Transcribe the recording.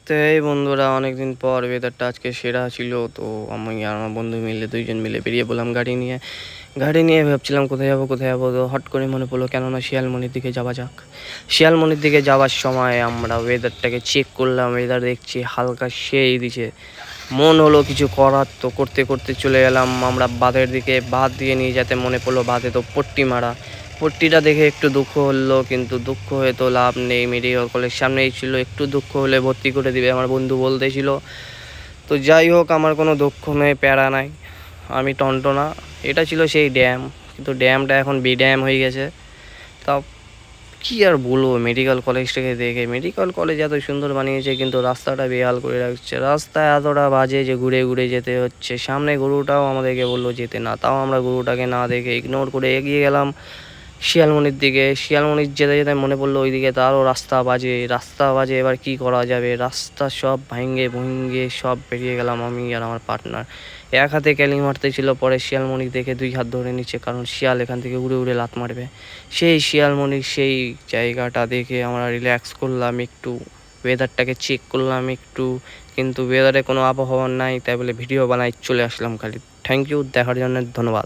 তো এই বন্ধুরা, অনেকদিন পর ওয়েদারটা আজকে সেরা ছিল। তো আমি আর আমার বন্ধু মিলে দুইজন মিলে বেরিয়ে পড়লাম গাড়ি নিয়ে ভাবছিলাম কোথায় যাবো। তো হট করে মনে পড়লো কেননা শিয়ালমণির দিকে যাওয়া যাক। শিয়ালমণির দিকে যাওয়ার সময় আমরা ওয়েদারটাকে চেক করলাম, ওয়েদার দেখছি হালকা সেই দিছে। মন হলো কিছু করার, তো করতে করতে চলে গেলাম আমরা বাঁধের দিকে। বাঁধ দিয়ে নিয়ে যেতে মনে পড়লো বাঁধে তো পট্টি মারা। পট্টিটা দেখে একটু দুঃখ হলো, কিন্তু দুঃখ হয়ে তো লাভ নেই, মেডিকেল কলেজ সামনেই ছিল, একটু দুঃখ হলে ভর্তি করে দিবে আমার বন্ধু বলতেছিল। তো যাই হোক, আমার কোনো দুঃখ নেই, প্যারা নাই, আমি টনটনা। এটা ছিল সেই ড্যাম, কিন্তু ড্যামটা এখন ড্যাম হয়ে গেছে। তাও কি আর বলবো, মেডিকেল কলেজটাকে দেখে, মেডিকেল কলেজ এত সুন্দর বানিয়েছে কিন্তু রাস্তাটা বেহাল করে রাখছে। রাস্তা এতটা বাজে যে ঘুরে ঘুরে যেতে হচ্ছে। সামনে গরুটাও আমাদেরকে বললো যেতে, না, তাও আমরা গরুটাকে না দেখে ইগনোর করে এগিয়ে গেলাম শিয়ালমণির দিকে। শিয়ালমণির যেতে যেতে মনে পড়লো ওইদিকে তারও রাস্তা বাজে। এবার কি করা যাবে, রাস্তা সব ভেঙে সব বেরিয়ে গেলাম আমি আর আমার পার্টনার। এক হাতে ক্যালি মারতে ছিল, পরে শিয়ালমণি দেখে দুই হাত ধরে নিচ্ছে, কারণ শিয়াল এখান থেকে উড়ে উড়ে লাত মারবে। সেই শিয়ালমণির সেই জায়গাটা দেখে আমরা রিল্যাক্স করলাম একটু, ওয়েদারটাকে চেক করলাম একটু, কিন্তু ওয়েদারে কোনো আবহাওয়া নাই, তাই বলে ভিডিও বানাই চলে আসলাম খালি। থ্যাংক ইউ, দেখার জন্য ধন্যবাদ।